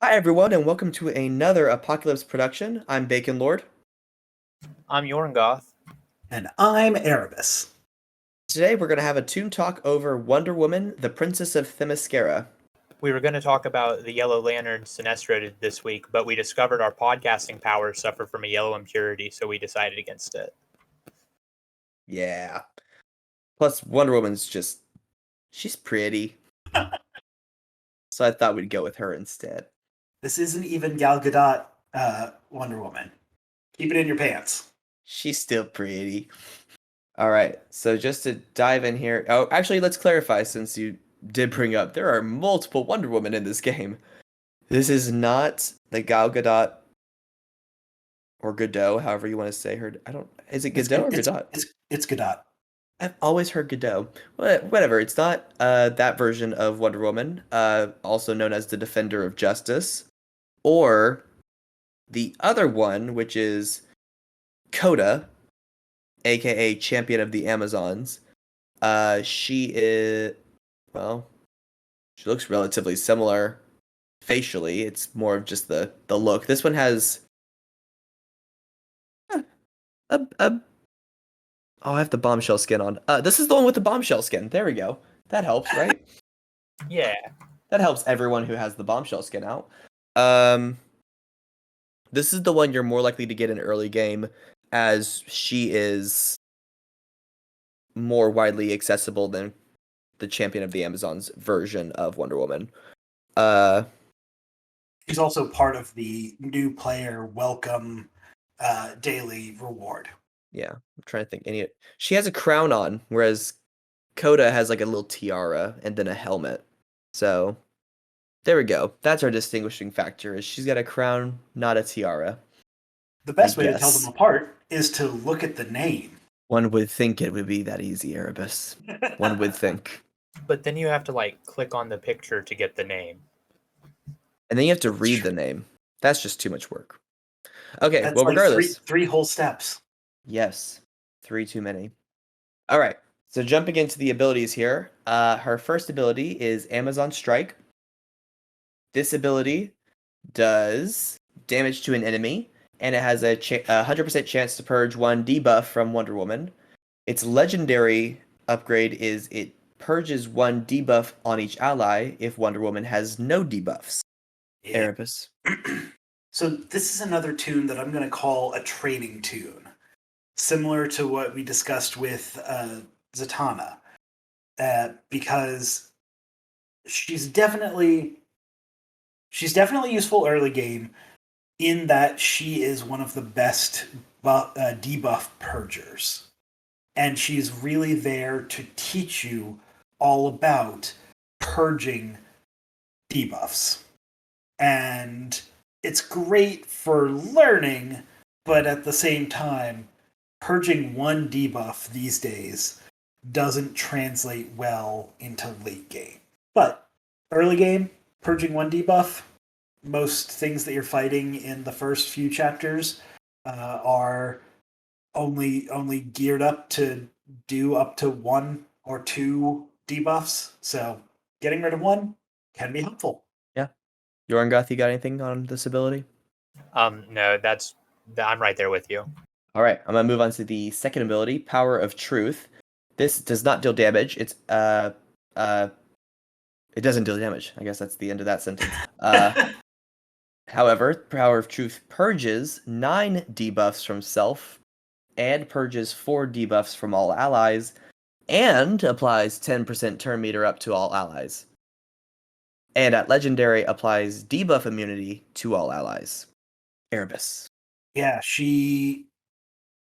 Hi, everyone, and welcome to another Apokolips production. I'm BaconLord. I'm Yorongoth. And I'm Erebus. Today, we're going to have a Toon Talk over Wonder Woman, the Princess of Themyscira. We were going to talk about the Yellow Lantern Sinestro this week, but we discovered our podcasting powers suffer from a yellow impurity, so we decided against it. Yeah. Plus, Wonder Woman's she's pretty. So I thought we'd go with her instead. This isn't even Gal Gadot Wonder Woman. Keep it in your pants. She's still pretty. All right, so just to dive in here. Oh, actually, let's clarify since you did bring up there are multiple Wonder Woman in this game. This is not the Gal Gadot or Godot, however you want to say her. Is it Godot or Gadot? It's Gadot. I've always heard Godot. Whatever, it's not that version of Wonder Woman, also known as the Defender of Justice, or the other one, which is Coda, aka Champion of the Amazons. She looks relatively similar facially. It's more of just the look. This one has I have the bombshell skin on. This is the one with the bombshell skin. There we go. That helps, right? Yeah. That helps everyone who has the bombshell skin out. This is the one you're more likely to get in early game, as she is more widely accessible than the Champion of the Amazons version of Wonder Woman. She's also part of the new player welcome daily reward. Yeah, I'm trying to think. She has a crown on, whereas Coda has like a little tiara and then a helmet. So there we go. That's our distinguishing factor. Is she's got a crown, not a tiara. The best way to tell them apart is to look at the name. One would think it would be that easy, Erebus. One would think. But then you have to click on the picture to get the name. And then you have to read the name. That's just too much work. Okay, That's well, regardless. Three whole steps. Yes, 3 too many. All right, so jumping into the abilities here. Her first ability is Amazon Strike. This ability does damage to an enemy, and it has a 100% chance to purge 1 debuff from Wonder Woman. Its legendary upgrade is it purges 1 debuff on each ally if Wonder Woman has no debuffs. Yeah. Erebus. So this is another toon that I'm going to call a training toon, similar to what we discussed with Zatanna, because she's definitely useful early game in that she is one of the best debuff purgers, and she's really there to teach you all about purging debuffs. And it's great for learning, but at the same time, purging 1 debuff these days doesn't translate well into late game. But early game, purging 1 debuff, most things that you're fighting in the first few chapters are only geared up to do up to 1 or 2 debuffs. So getting rid of 1 can be helpful. Yeah. Yorongoth, you got anything on this ability? No, I'm right there with you. All right, I'm gonna move on to the second ability, Power of Truth. This does not deal damage. It doesn't deal damage. I guess that's the end of that sentence. However, Power of Truth purges 9 debuffs from self, and purges 4 debuffs from all allies, and applies 10% turn meter up to all allies. And at Legendary, applies debuff immunity to all allies. Erebus. Yeah, she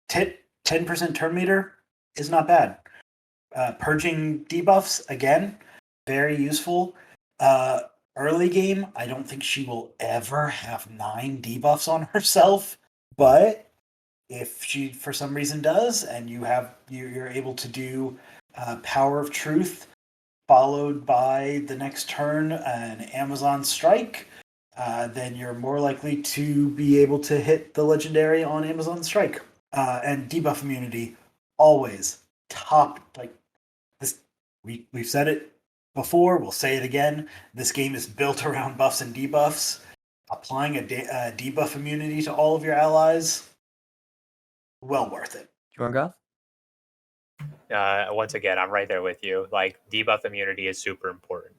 10% turn meter is not bad. Purging debuffs, again, very useful. Early game, I don't think she will ever have 9 debuffs on herself, but if she for some reason does, and you're able to do Power of Truth followed by the next turn an Amazon Strike, then you're more likely to be able to hit the Legendary on Amazon Strike. And debuff immunity, always top, this. We've said it before, we'll say it again. This game is built around buffs and debuffs. applying a debuff immunity to all of your allies, well worth it. Yorongoth? Once again, I'm right there with you. Like, debuff immunity is super important.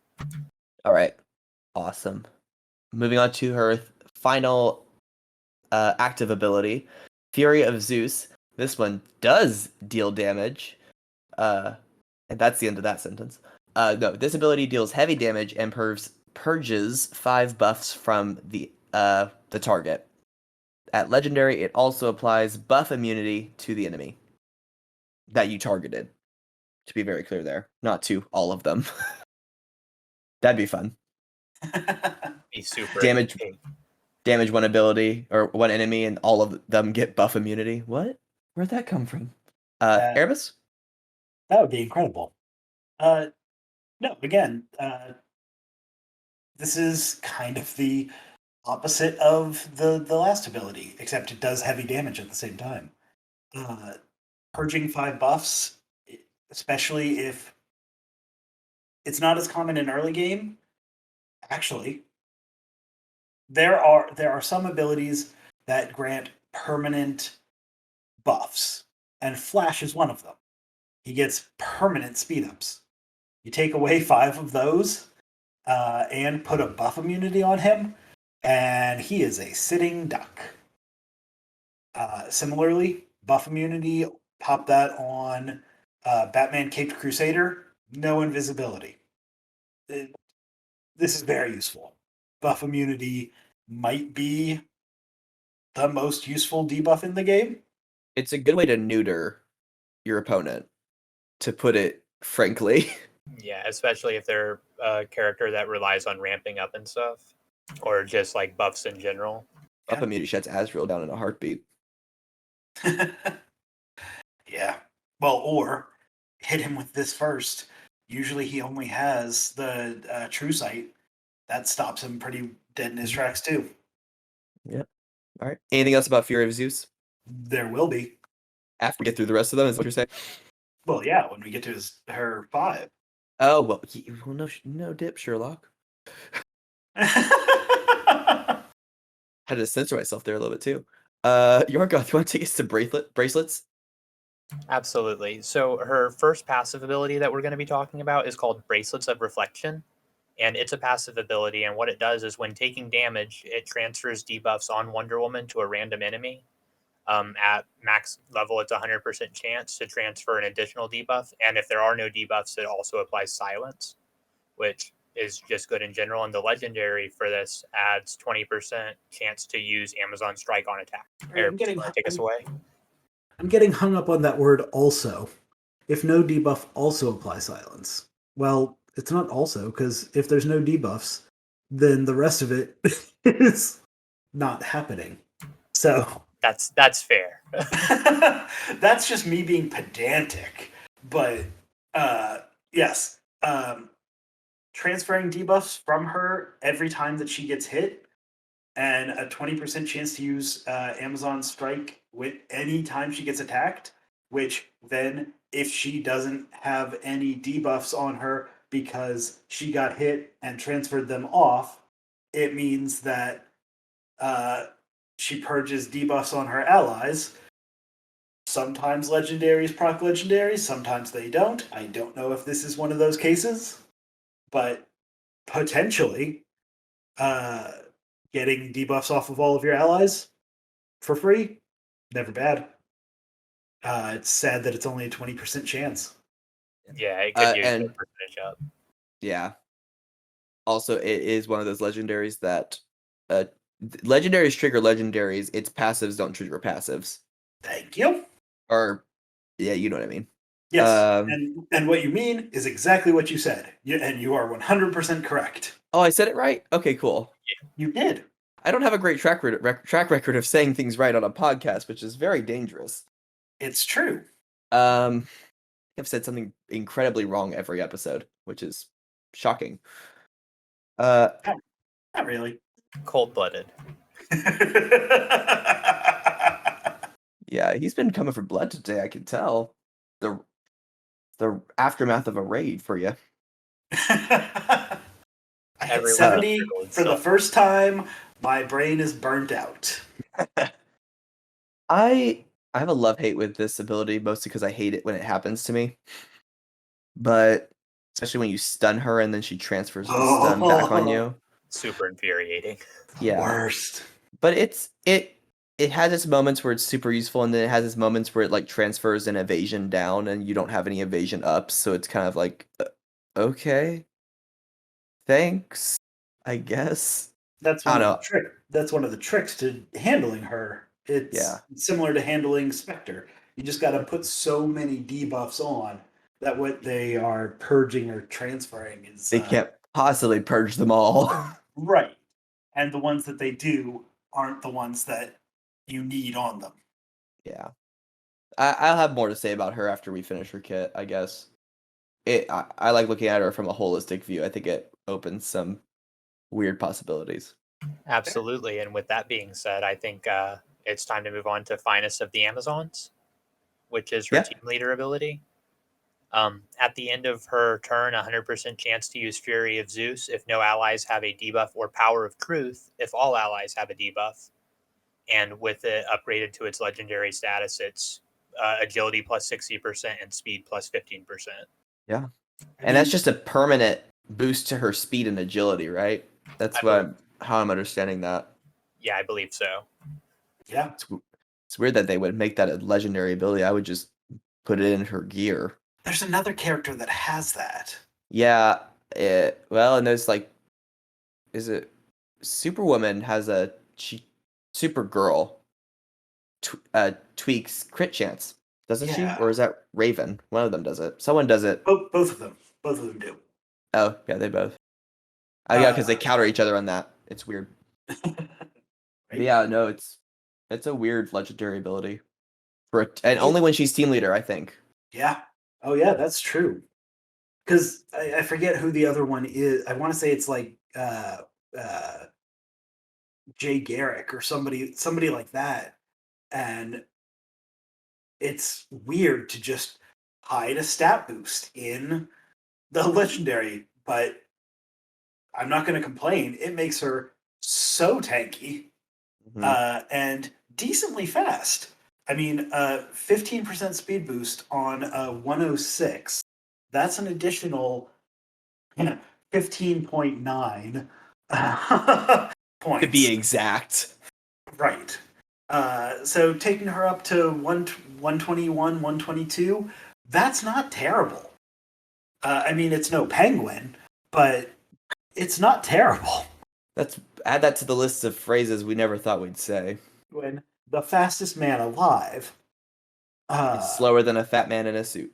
All right. Awesome. Moving on to her final active ability, Fury of Zeus. This one does deal damage. And that's the end of that sentence. No, this ability deals heavy damage and purges 5 buffs from the target. At legendary, it also applies buff immunity to the enemy that you targeted. To be very clear there, not to all of them. That'd be fun. Be super Damage big. Damage one ability or one enemy, and all of them get buff immunity. What? Where'd that come from? Erebus? That would be incredible. No, again, this is kind of the opposite of the last ability, except it does heavy damage at the same time. Purging 5 buffs, especially if it's not as common in early game. Actually, there are some abilities that grant permanent buffs, and Flash is one of them. He gets permanent speed ups. You take away 5 of those and put a buff immunity on him, and he is a sitting duck. Similarly, buff immunity, pop that on Batman Caped Crusader, no invisibility. This is very useful. Buff immunity might be the most useful debuff in the game. It's a good way to neuter your opponent, to put it frankly. Yeah, especially if they're a character that relies on ramping up and stuff, or just like buffs in general. Buff immunity shuts Azrael down in a heartbeat. Yeah. Well, or hit him with this first. Usually he only has the True Sight. That stops him pretty dead in his tracks, too. Yep. All right. Anything else about Fury of Zeus? There will be. After we get through the rest of them, is what you're saying? Well, yeah, when we get to her 5. Oh, well, no dip, Sherlock. Had to censor myself there a little bit, too. Yorongoth, you want to take us to bracelets? Absolutely. So her first passive ability that we're going to be talking about is called Bracelets of Reflection. And it's a passive ability. And what it does is when taking damage, it transfers debuffs on Wonder Woman to a random enemy. At max level, it's 100% chance to transfer an additional debuff. And if there are no debuffs, it also applies silence, which is just good in general. And the legendary for this adds 20% chance to use Amazon Strike on attack. Erebus, take us away. I'm getting hung up on that word also. If no debuff also apply silence. Well, it's not also, because if there's no debuffs, then the rest of it is not happening. So that's fair. That's just me being pedantic. But yes. Transferring debuffs from her every time that she gets hit, and a 20% chance to use Amazon Strike with any time she gets attacked, which then, if she doesn't have any debuffs on her because she got hit and transferred them off, it means that she purges debuffs on her allies. Sometimes legendaries proc legendaries, sometimes they don't. I don't know if this is one of those cases, but potentially getting debuffs off of all of your allies for free, never bad. It's sad that it's only a 20% chance. Yeah, it could use and the percentage up. Yeah. Also, it is one of those legendaries that legendaries trigger legendaries. Its passives don't trigger passives. Thank you. Or, yeah, you know what I mean. Yes, and what you mean is exactly what you said, and you are 100% correct. Oh, I said it right? Okay, cool. You did. I don't have a great track record of saying things right on a podcast, which is very dangerous. It's true. I've said something incredibly wrong every episode, which is shocking. Not really. Cold-blooded. Yeah, he's been coming for blood today, I can tell. The aftermath of a raid for you. I hit 70 for the first time My brain is burnt out. I have a love-hate with this ability, mostly because I hate it when it happens to me. But especially when you stun her and then she transfers the stun back on you. Super infuriating. Yeah. Worst. But it has its moments where it's super useful, and then it has its moments where it like transfers an evasion down and you don't have any evasion up, so it's kind of like okay. Thanks, I guess. That's I one don't of the know. That's one of the tricks to handling her. It's Yeah. similar to handling Spectre. You just got to put so many debuffs on that what they are purging or transferring is They can't possibly purge them all. right. And the ones that they do aren't the ones that you need on them. Yeah. I'll have more to say about her after we finish her kit, I guess. I like looking at her from a holistic view. I think it opens some weird possibilities. Absolutely. And with that being said, I think it's time to move on to Finest of the Amazons, which is her Yeah. team leader ability. At the end of her turn, 100% chance to use Fury of Zeus if no allies have a debuff, or Power of Truth if all allies have a debuff. And with it upgraded to its legendary status, it's agility plus 60% and speed plus 15%. Yeah. And that's just a permanent boost to her speed and agility, right? That's how I'm understanding that. Yeah, I believe so. Yeah. It's weird that they would make that a legendary ability. I would just put it in her gear. There's another character that has that. Yeah. Well, and there's like, is it Superwoman has Supergirl tweaks crit chance, doesn't she? Or is that Raven? One of them does it. Someone does it. Both of them. Both of them do. Oh, yeah, they both. Yeah, because they counter each other on that. It's weird. But yeah, no, it's a weird legendary ability. And only when she's team leader, I think. Yeah. Oh yeah, that's true. Because I forget who the other one is. I want to say it's like Jay Garrick or somebody like that. And it's weird to just hide a stat boost in the legendary, but I'm not going to complain. It makes her so tanky and decently fast. I mean, 15% speed boost on a 106. That's an additional 15.9 points. To be exact. Right. So taking her up to 121, 122, that's not terrible. I mean, it's no penguin, but it's not terrible. Add that to the list of phrases we never thought we'd say. When the fastest man alive. It's slower than a fat man in a suit.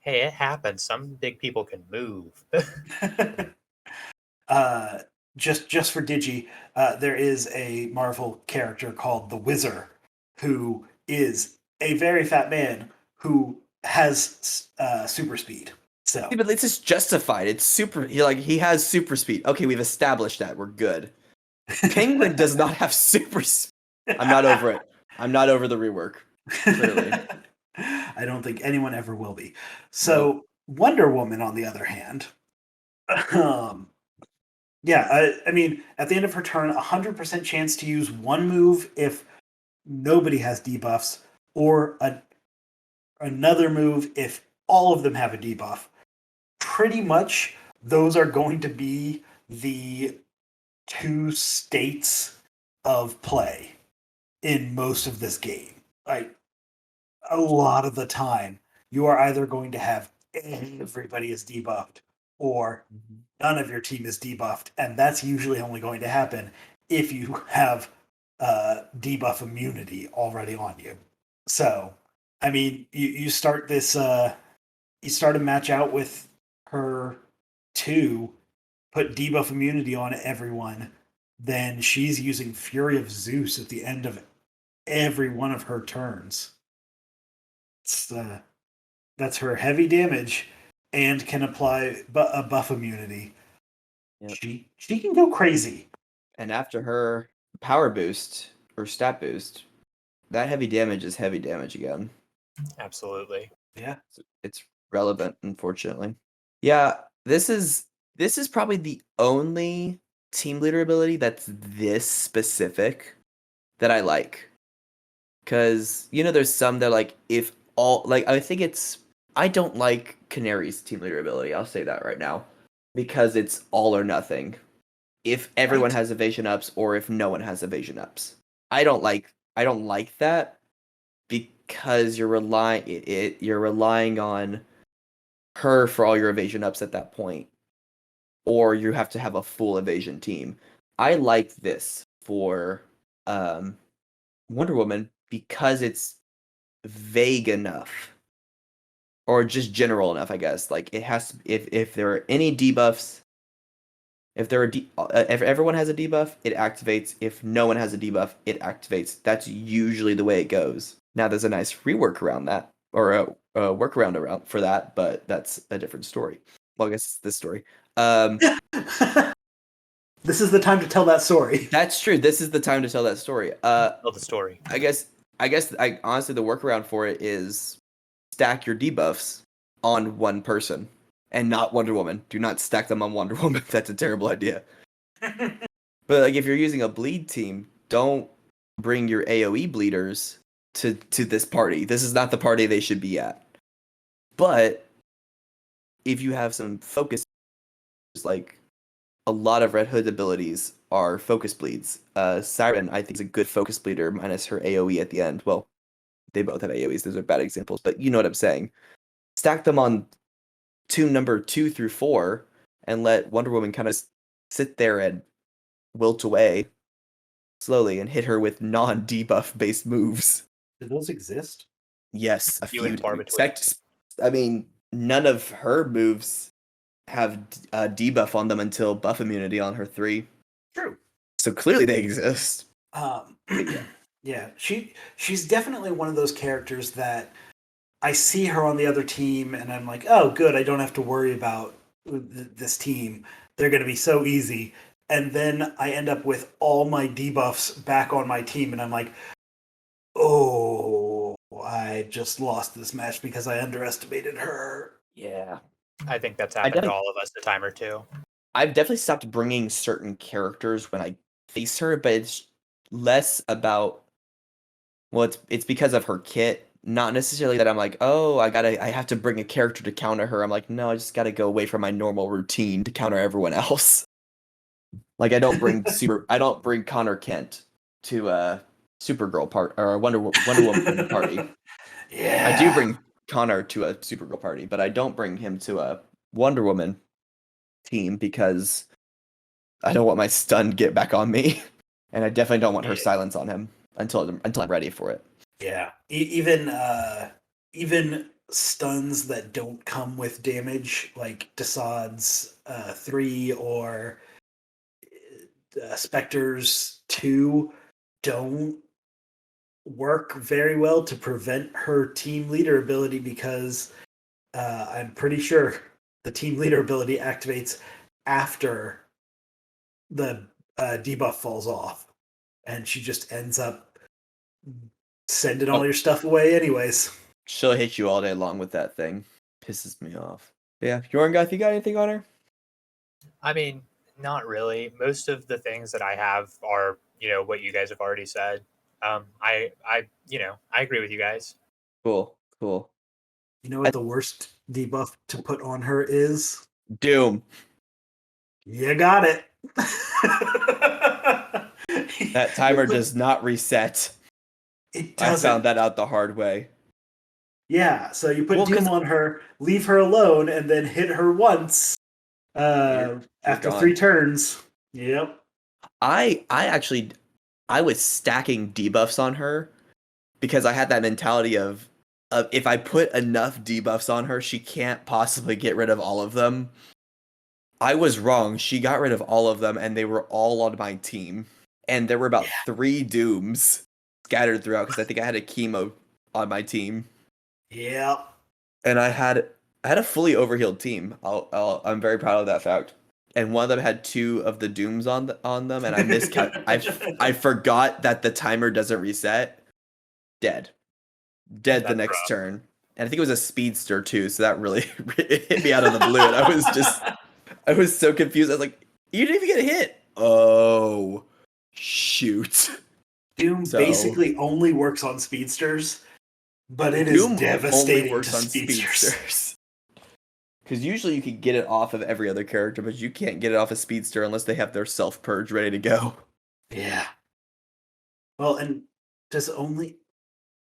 Hey, it happens. Some big people can move. Just for Digi, there is a Marvel character called the Wizard, who is a very fat man who has super speed. So, yeah, but it's just justified. It's super. He has super speed. Okay, we've established that. We're good. Penguin does not have super speed. I'm not over it. I'm not over the rework. Clearly. I don't think anyone ever will be. So, Wonder Woman, on the other hand, yeah, I mean, at the end of her turn, 100% chance to use one move if nobody has debuffs, or another move if all of them have a debuff. Pretty much, those are going to be the two states of play in most of this game. Like, a lot of the time, you are either going to have everybody is debuffed, or none of your team is debuffed, and that's usually only going to happen if you have debuff immunity already on you. So, I mean, you start this, you start a match out with her 2, put debuff immunity on everyone, then she's using Fury of Zeus at the end of every one of her turns. It's, that's her heavy damage and can apply a buff immunity. Yep. She can go crazy. And after her power boost or stat boost, that heavy damage is heavy damage again. Absolutely. Yeah. It's relevant, unfortunately. Yeah, this is probably the only team leader ability that's this specific that I like. Because, there's some that, like, if all, like, I don't like Canary's team leader ability. I'll say that right now. Because it's all or nothing. If everyone Right. has evasion ups or if no one has evasion ups. I don't like that because you're relying on her for all your evasion ups at that point. Or you have to have a full evasion team. I like this for Wonder Woman because it's vague enough, or just general enough, I guess. Like it has to, if there are any debuffs, if everyone has a debuff, it activates. If no one has a debuff, it activates. That's usually the way it goes. Now there's a nice rework around that, or a workaround around for that, but that's a different story. Well, I guess it's this story. This is the time to tell that story. That's true. This is the time to tell that story. Tell the story. I guess honestly the workaround for it is stack your debuffs on one person and not Wonder Woman. Do not stack them on Wonder Woman. That's a terrible idea. But like if you're using a bleed team, don't bring your AoE bleeders to this party. This is not the party they should be at. But if you have some focus, like a lot of Red Hood abilities are focus bleeds. Siren, I think, is a good focus bleeder minus her AoE at the end. Well, they both have AoEs. Those are bad examples, but you know what I'm saying. Stack them on number 2 through 4 and let Wonder Woman kind of sit there and wilt away slowly and hit her with non-debuff based moves. Do those exist? Yes, a Few few. and far between. I mean, none of her moves have debuff on them until buff immunity on her 3. True. So clearly they exist. Yeah, she's definitely one of those characters that I see her on the other team and I'm like, oh, good, I don't have to worry about this team. They're going to be so easy. And then I end up with all my debuffs back on my team and I'm like, oh, I just lost this match because I underestimated her. Yeah. I think that's happened to all of us a time or two. I've definitely stopped bringing certain characters when I face her, but it's less about, well, it's because of her kit. Not necessarily that I'm like, oh, I have to bring a character to counter her. I'm like, no, I just gotta go away from my normal routine to counter everyone else. Like I don't bring Connor Kent to Supergirl part or Wonder Woman party. Yeah. I do bring Connor to a Supergirl party, but I don't bring him to a Wonder Woman team because I don't want my stun get back on me, and I definitely don't want her silence on him until I'm ready for it. Yeah, even stuns that don't come with damage, like Desaad's 3 or Spectre's 2, don't work very well to prevent her team leader ability because I'm pretty sure the team leader ability activates after the debuff falls off, and she just ends up sending all your stuff away anyways. She'll hit you all day long with that thing. Pisses me off. Yeah, Yorongoth, you got anything on her? I mean, not really. Most of the things that I have are, what you guys have already said. I agree with you guys. Cool. You know what the worst debuff to put on her is? Doom. You got it. That timer does not reset. It doesn't. I found that out the hard way. Yeah, so you put Doom on her, leave her alone, and then hit her once after 3 turns. Yep. I was stacking debuffs on her because I had that mentality of if I put enough debuffs on her, she can't possibly get rid of all of them. I was wrong. She got rid of all of them, and they were all on my team. And there were about 3 Dooms scattered throughout because I think I had a chemo on my team. Yeah. And I had a fully overhealed team. I'm very proud of that fact. And one of them had 2 of the Dooms on them, and I forgot that the timer doesn't reset. Dead the next turn. And I think it was a speedster too, so that really hit me out of the blue. And I was so confused. I was like, you didn't even get a hit. Oh, shoot. Doom So- basically only works on speedsters, but it Doom is devastating only works to on speedsters. Because usually you can get it off of every other character, but you can't get it off a speedster unless they have their self-purge ready to go. Yeah. Well, and does only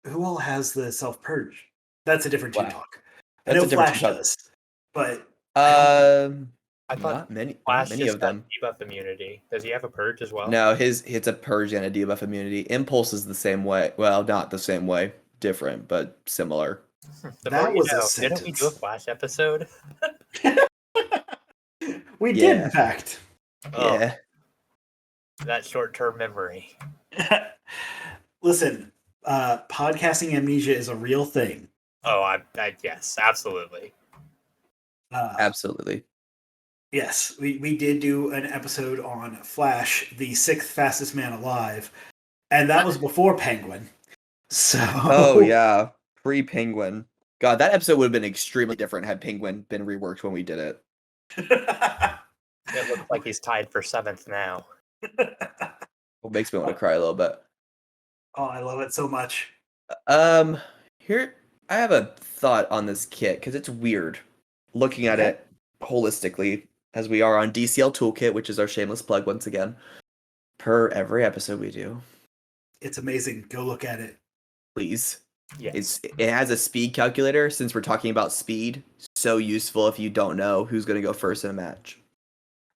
who all has the self purge? That's a different Toon Wow. Talk. I That's know a different Flash Toon Talk. does, but I thought Not many Flash just of got them. debuff immunity. Does he have a purge as well? No, it's a purge and a debuff immunity. Impulse is the same way. Well, not the same way. Different, but similar. The that more you was a know. Didn't we do a sentence. Flash episode? We did, Yeah. in fact. Oh, Yeah. that short-term memory. Listen, podcasting amnesia is a real thing. Oh, I yes, absolutely. Absolutely. Yes, we did do an episode on Flash, the sixth fastest man alive, and that was before Penguin. So Oh yeah. Pre-Penguin. God, that episode would have been extremely different had Penguin been reworked when we did it. It looks like he's tied for 7th now. It makes me want to cry a little bit. Oh, I love it so much. Here I have a thought on this kit because it's weird looking at Okay. it holistically as we are on DCL Toolkit, which is our shameless plug once again, per every episode we do. It's amazing. Go look at it. Please. Yes. It has a speed calculator since we're talking about speed. So useful if you don't know who's going to go first in a match.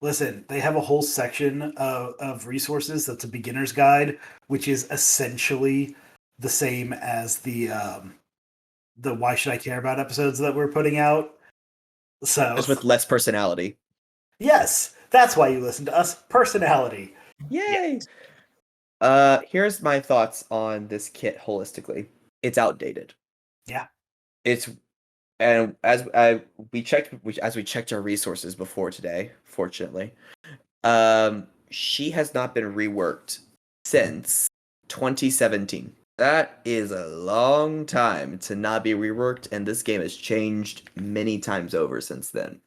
Listen, they have a whole section of resources that's a beginner's guide, which is essentially the same as the Why Should I Care About episodes that we're putting out. So Just with less personality. yes, that's why you listen to us. Personality. Yay! Here's my thoughts on this kit holistically. It's outdated. Yeah. It's and as we checked our resources before today, fortunately, she has not been reworked since 2017. That is a long time to not be reworked, and this game has changed many times over since then.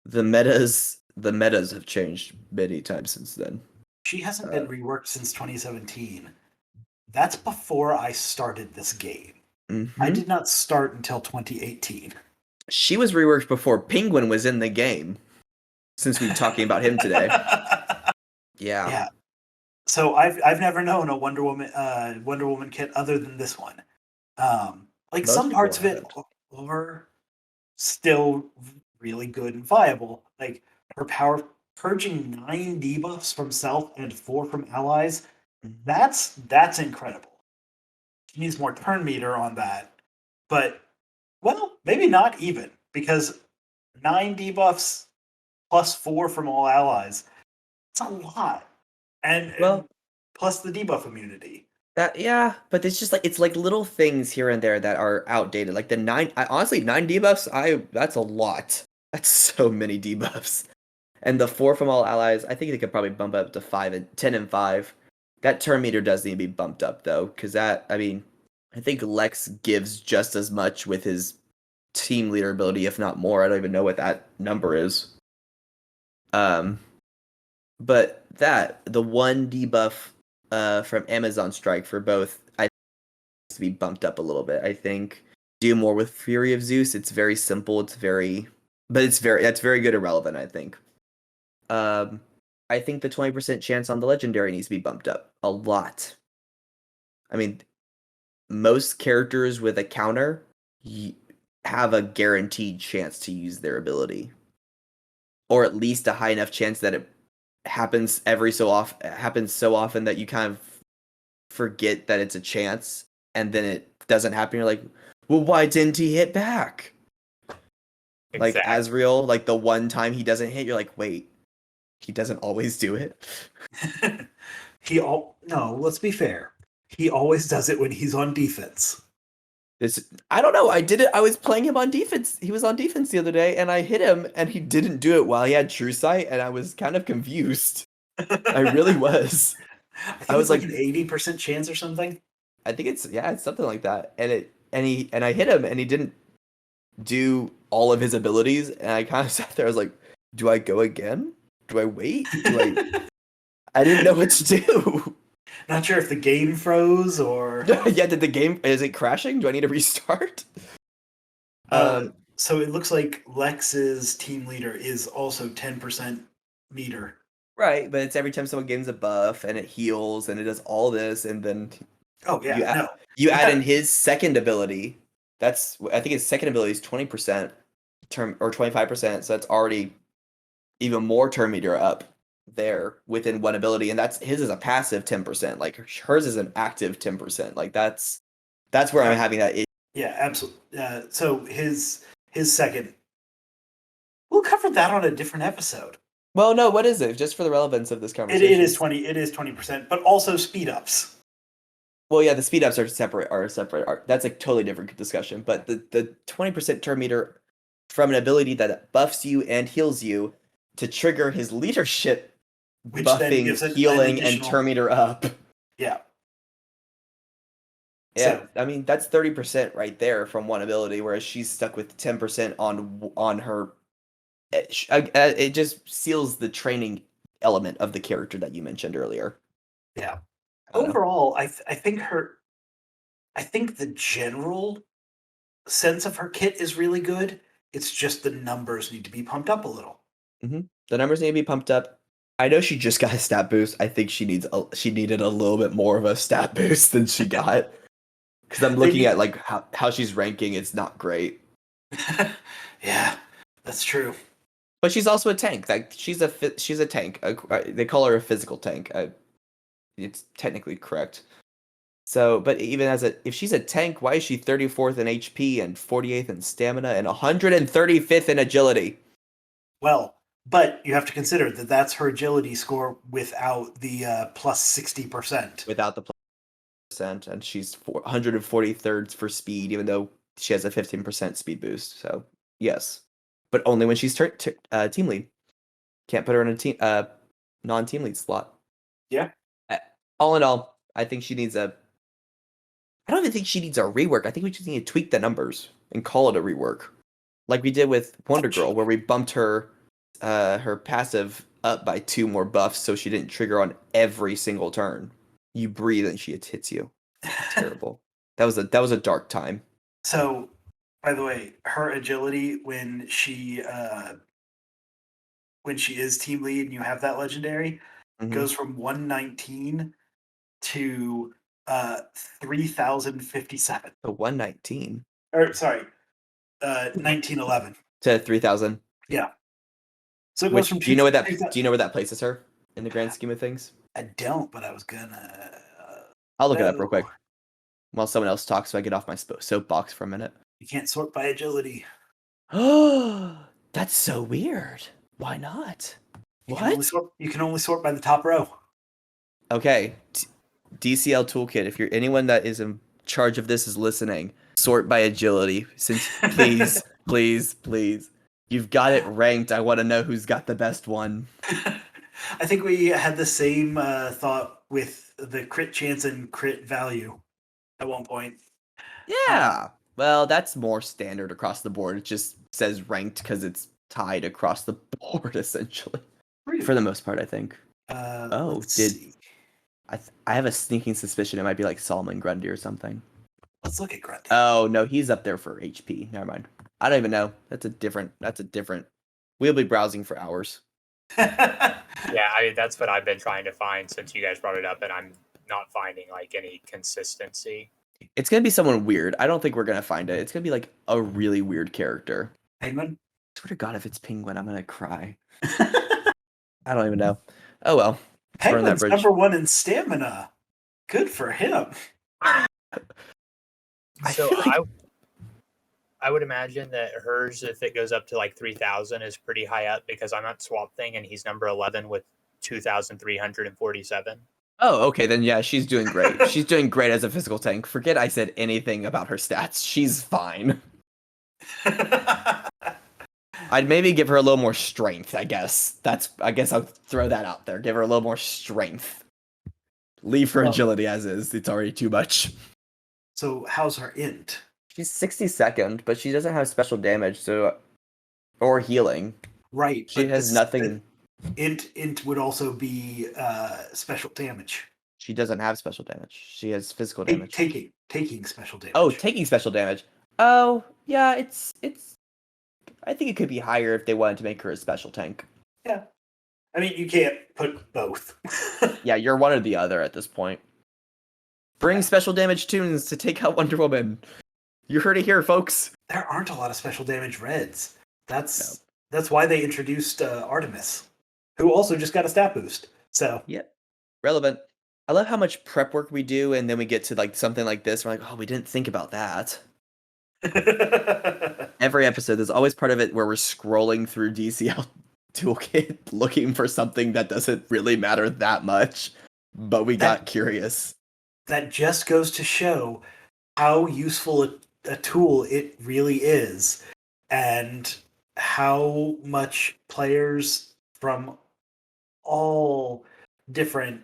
The metas have changed many times since then. She hasn't been reworked since 2017. That's before I started this game. Mm-hmm. I did not start until 2018. She was reworked before Penguin was in the game. Since we're talking about him today. Yeah. Yeah. So I've never known a Wonder Woman kit other than this one. Like Most some parts of people it are still really good and viable. Like her power purging 9 debuffs from self and 4 from allies. That's incredible. She needs more turn meter on that. But well, maybe not even, because 9 debuffs plus 4 from all allies. It's a lot. And plus the debuff immunity. But it's like little things here and there that are outdated. Like the 9 honestly 9 debuffs, that's a lot. That's so many debuffs. And the 4 from all allies, I think they could probably bump up to 10 and 5. That turn meter does need to be bumped up though, because I think Lex gives just as much with his team leader ability, if not more. I don't even know what that number is. But the 1 debuff from Amazon Strike for both, I think needs to be bumped up a little bit. I think do more with Fury of Zeus. It's very simple. That's very good and relevant, I think. I think the 20% chance on the legendary needs to be bumped up a lot. I mean, most characters with a counter have a guaranteed chance to use their ability, or at least a high enough chance that it happens so often that you kind of forget that it's a chance, and then it doesn't happen. You're like, well, why didn't he hit back? Exactly. Like Azrael, like the one time he doesn't hit, you're like, wait, he doesn't always do it. No, let's be fair. He always does it when he's on defense. I don't know. I did it. I was playing him on defense. He was on defense the other day, and I hit him, and he didn't do it while he had True Sight, and I was kind of confused. I really was. I think it's like an 80% chance or something. I think it's something like that. And I hit him, and he didn't do all of his abilities, and I kind of sat there. I was like, do I go again? Do I wait? I didn't know what to do. Not sure if the game froze or. Yeah, did the game, is it crashing? Do I need to restart? So it looks like Lex's team leader is also 10% meter. Right, but it's every time someone gains a buff and it heals and it does all this, and then Oh yeah, you add in his second ability. I think his second ability is 20% term or 25%, so that's already even more turn meter up there within one ability, and that's his is a passive 10%. Like hers is an active 10%. Like that's where I'm having that issue. Yeah, absolutely. So his second. We'll cover that on a different episode. Well, no, what is it? Just for the relevance of this conversation. It is 20%, but also speed ups. Well, yeah, the speed ups are separate. That's a totally different discussion. But the 20% turn meter from an ability that buffs you and heals you to trigger his leadership, which then gives buffing, healing, and turn meter up. Yeah. Yeah, so, I mean that's 30% right there from one ability, whereas she's stuck with 10% on her. It just seals the training element of the character that you mentioned earlier. Yeah. Overall, I think the general sense of her kit is really good. It's just the numbers need to be pumped up a little. Mm-hmm. The numbers need to be pumped up. I know she just got a stat boost. I think she needed a little bit more of a stat boost than she got. Because I'm looking at like how she's ranking. It's not great. Yeah, that's true. But she's also a tank. Like she's a tank. They call her a physical tank. It's technically correct. So, but even if she's a tank, why is she 34th in HP and 48th in stamina and 135th in agility? Well, but you have to consider that that's her agility score without the plus 60%. Without the plus percent, and she's 143rd for speed, even though she has a 15% speed boost. So yes, but only when she's team lead. Can't put her in a non-team lead slot. Yeah. All in all, I think she needs I don't even think she needs a rework. I think we just need to tweak the numbers and call it a rework, like we did with Wonder Girl, where we bumped her passive up by 2 more buffs, so she didn't trigger on every single turn. You breathe and she hits you. Terrible. That was a dark time. So, by the way, her agility when she is team lead and you have that legendary goes from 119 to 3057. To 119. Or sorry, 1911 to 3000. Yeah. So it goes from. Do you know where that places her in the grand scheme of things? I don't, but I was gonna. I'll look it up real quick while someone else talks, so I get off my soapbox for a minute. You can't sort by agility. Oh, that's so weird. Why not? You can only sort by the top row. Okay, DCL Toolkit. If you're anyone that is in charge of this is listening, sort by agility. Since please. You've got it ranked. I want to know who's got the best one. I think we had the same thought with the crit chance and crit value at one point. Yeah. Well, that's more standard across the board. It just says ranked because it's tied across the board, essentially. Really? For the most part, I think. I have a sneaking suspicion it might be like Solomon Grundy or something. Let's look at Grundy. Oh, no, he's up there for HP. Never mind. I don't even know. That's a different. We'll be browsing for hours. Yeah, that's what I've been trying to find since you guys brought it up, and I'm not finding like any consistency. It's gonna be someone weird. I don't think we're gonna find it. It's gonna be like a really weird character. Penguin? I swear to God, if it's Penguin, I'm gonna cry. I don't even know. Oh well. Penguin's number 1 in stamina. Good for him. So I would imagine that hers, if it goes up to like 3,000, is pretty high up because I'm at Swamp Thing and he's number 11 with 2,347. Oh, okay, then yeah, she's doing great. She's doing great as a physical tank. Forget I said anything about her stats. She's fine. I'd maybe give her a little more strength, I guess. I guess I'll throw that out there. Give her a little more strength. Leave her agility as is. It's already too much. So how's her int? She's 62nd, but she doesn't have special damage, or healing. Right. She has nothing. Int would also be special damage. She doesn't have special damage. She has physical damage. Taking special damage. Oh, taking special damage. Oh, yeah, it's. I think it could be higher if they wanted to make her a special tank. Yeah. I mean, you can't put both. Yeah, you're one or the other at this point. Bring special damage tunes to take out Wonder Woman. You heard it here, folks. There aren't a lot of special damage reds. That's why they introduced Artemis, who also just got a stat boost. So yeah, relevant. I love how much prep work we do, and then we get to like something like this. We're like, oh, we didn't think about that. Every episode, there's always part of it where we're scrolling through DCL Toolkit looking for something that doesn't really matter that much, but we got curious. That just goes to show how useful a tool it really is, and how much players from all different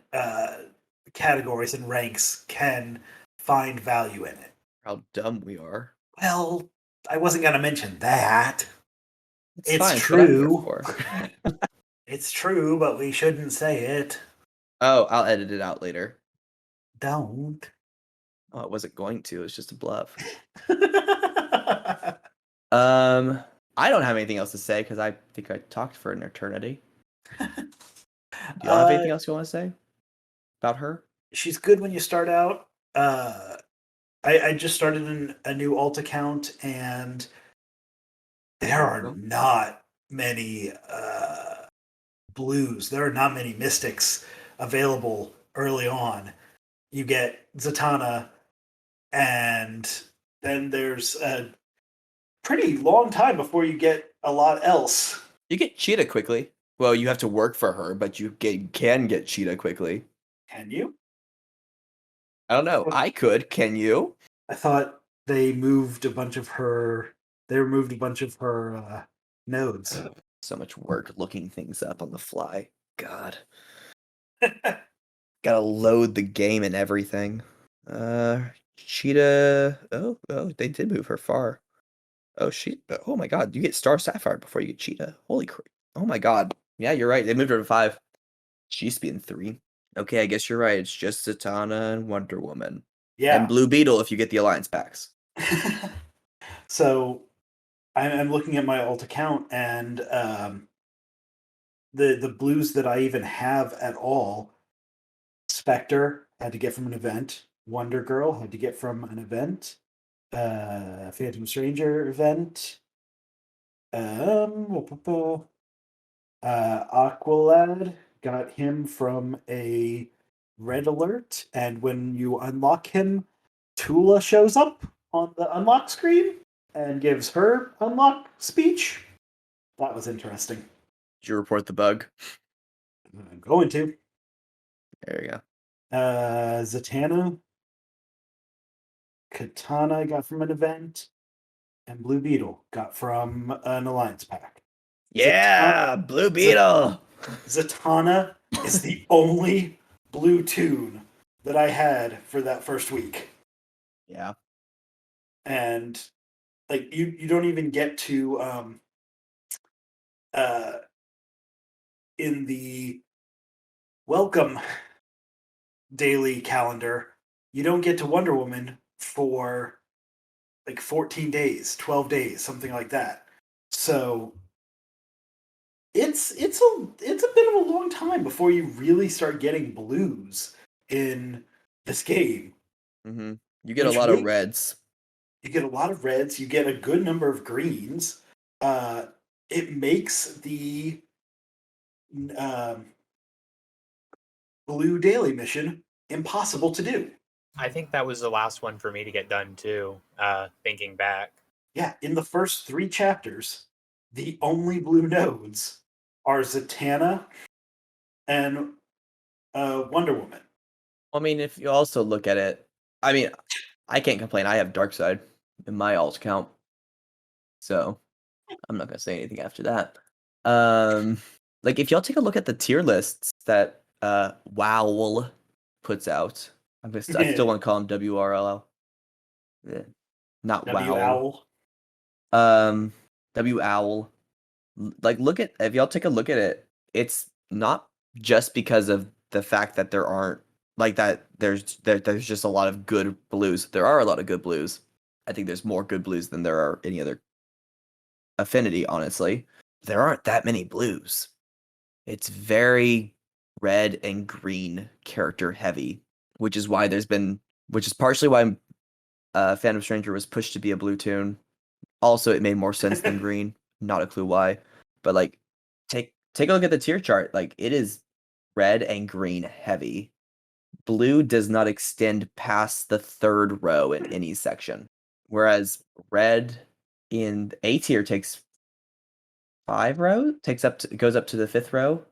categories and ranks can find value in it. How dumb we are. Well, I wasn't going to mention that. It's fine, true. It's true, but we shouldn't say it. Oh, I'll edit it out later. Don't. Oh, I wasn't going to. It's just a bluff. I don't have anything else to say because I think I talked for an eternity. Do you have anything else you want to say about her? She's good when you start out. I just started a new alt account, and there are not many blues. There are not many mystics available early on. You get Zatanna, and then there's a pretty long time before you get a lot else. You get Cheetah quickly. Well, you have to work for her, but you can get Cheetah quickly. Can you? I don't know. I could. Can you? I thought they moved a bunch of her. They removed a bunch of her nodes. So much work looking things up on the fly. God. Gotta load the game and everything. Cheetah. Oh, they did move her far. Oh, oh my God. You get Star Sapphire before you get Cheetah. Holy crap. Oh my God. Yeah, you're right. They moved her to 5. She used to be in 3. Okay, I guess you're right. It's just Zatanna and Wonder Woman. Yeah. And Blue Beetle if you get the Alliance packs. So I'm looking at my alt account, and the blues that I even have at all, Spectre had to get from an event, Wonder Girl had to get from an event, Phantom Stranger event, Aqualad got him from a red alert, and when you unlock him, Tula shows up on the unlock screen and gives her unlock speech. That was interesting. Did you report the bug? I'm going to. There you go. Zatanna, Katana got from an event, and Blue Beetle got from an Alliance pack. Yeah, Blue Beetle! Zatanna is the only blue tune that I had for that first week. Yeah. And like you don't even get to in the welcome daily calendar, you don't get to Wonder Woman for like 14 days, 12 days, something like that. So it's a bit of a long time before you really start getting blues in this game. Mm-hmm. You get a lot of reds. You get a lot of reds. You get a good number of greens. It makes the blue daily mission impossible to do. I think that was the last one for me to get done too, thinking back. Yeah, in the first 3 chapters, the only blue nodes are Zatanna and Wonder Woman. I mean, if you also look at it, I mean, I can't complain. I have Darkseid in my alt account, so I'm not gonna say anything after that. Like if y'all take a look at the tier lists that WoW puts out, I still want to call him WRLL. Yeah. Not WoW. WOWL. Like look at if y'all take a look at it, it's not just because of the fact that there aren't like that. There's just a lot of good blues. There are a lot of good blues. I think there's more good blues than there are any other affinity. Honestly, there aren't that many blues. It's very red and green character heavy, which is partially why Phantom Stranger was pushed to be a blue toon. Also, it made more sense than green. Not a clue why, but like take a look at the tier chart. Like it is red and green heavy. Blue does not extend past the third row in any section, whereas red in A tier takes 5 rows, goes up to the 5th row.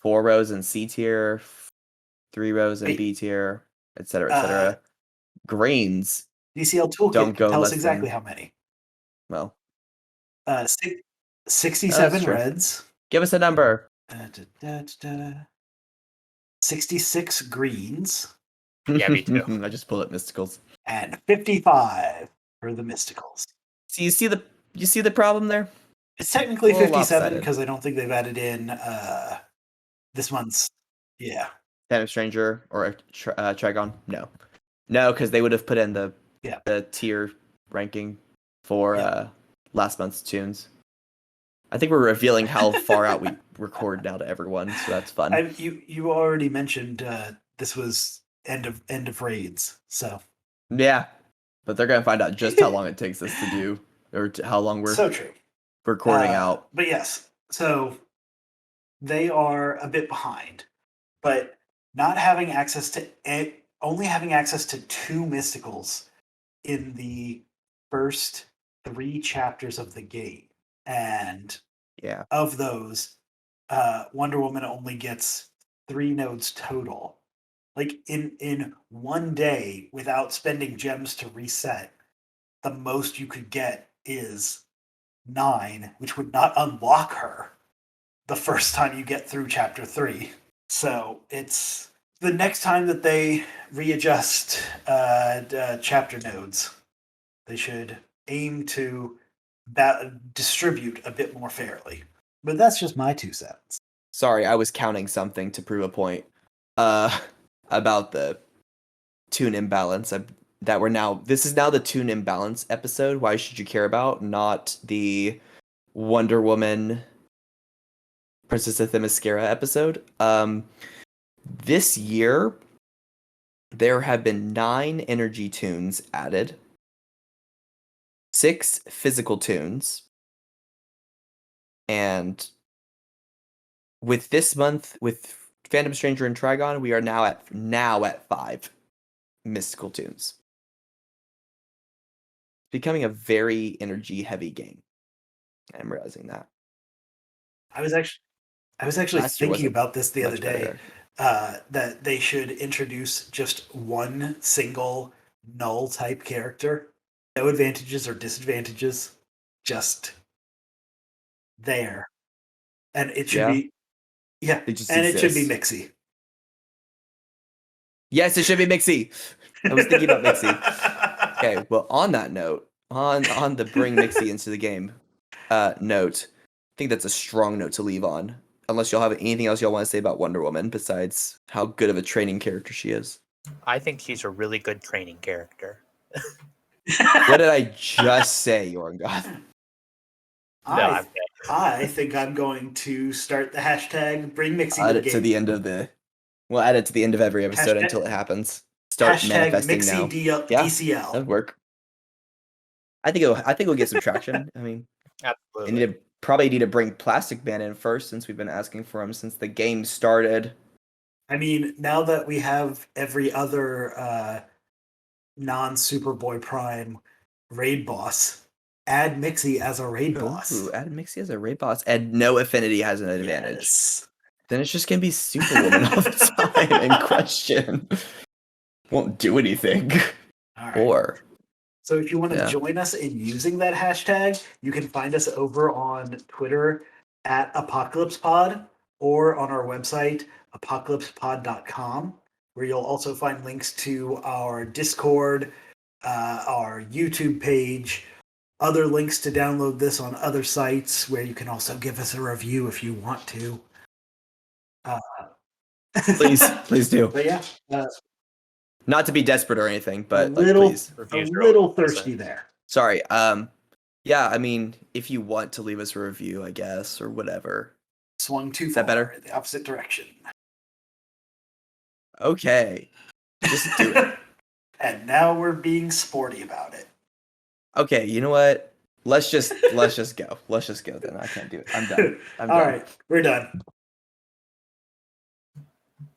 4 rows in C tier, 3 rows in Wait. B tier, etc., etc. Greens DCL Toolkit don't can go tell us less exactly than, how many. well, 67 true. reds. Give us a number. 66 greens. Yeah, me too. I just pulled up mysticals. And 55 for the mysticals. So you see the problem there? It's technically A little 57 lopsided. because I don't think they've added in this month's. Yeah. Phantom Stranger or Trigon? No, because they would have put in the tier ranking for last month's tunes. I think we're revealing how far out we record now to everyone, so that's fun. You already mentioned this was end of raids, so Yeah, but they're gonna find out just how long it takes us to do, or how long we're so true recording out. But yes, so they are a bit behind, but not having access to only having access to 2 mysticals in the first 3 chapters of the game, and Yeah, of those, Wonder Woman only gets 3 nodes total. Like in one day, without spending gems to reset, the most you could get is 9, which would not unlock her the first time you get through chapter 3. So it's the next time that they readjust chapter nodes, they should aim to distribute a bit more fairly. But that's just my 2 cents. sorry, I was counting something to prove a point about the tune imbalance. This is now the tune imbalance episode. Why should you care about? Not the Wonder Woman Princess of Themyscira episode. This year there have been 9 energy tunes added, 6 physical tunes, and with this month with Phantom Stranger and Trigon, we are now at 5 mystical tunes. Becoming a very energy heavy game. I'm realizing that. I was actually Last year thinking wasn't about this the other much day, better. that they should introduce just one single null type character. No advantages or disadvantages, just there. And it should be It just and it should be exists. Mixie. Yes, it should be Mixie. I was thinking about Mixie. Okay, well, on that note, on the bring Mixie into the game note, I think that's a strong note to leave on. Unless y'all have anything else y'all want to say about Wonder Woman besides how good of a training character she is. I think she's a really good training character. What did I just say, Yorongoth? I think I'm going to start the hashtag bring Mixie Add to it the to game. the end of we'll add it to the end of every episode until it happens. Start hashtag manifesting Mixie now. DCL. That'd work. I think it'll get some traction. I mean, Absolutely. probably need to bring Plastic Man in first, since we've been asking for him since the game started. I mean, now that we have every other non-Superboy Prime raid boss, add Mixie as a raid boss. Ooh, add Mixie as a raid boss, and no affinity has an advantage. Yes. Then it's just gonna be Superwoman all the time in question. Won't do anything. All right. Or so if you want to join us in using that hashtag, you can find us over on Twitter at ApokolipsPod or on our website, apokolipspod.com, where you'll also find links to our Discord, our YouTube page, other links to download this on other sites where you can also give us a review if you want to. Please do. But yeah, Not to be desperate or anything, a but like, little, please. Reviews a are little always worth thirsty it. there. Sorry. Yeah, I mean, if you want to leave us a review, I guess, or whatever. Swung too Is that far better? in the opposite direction. Okay. Just do it. And now we're being sporty about it. Okay, you know what? Let's just go. Let's just go then. I can't do it. I'm done. I'm All done. right, we're done.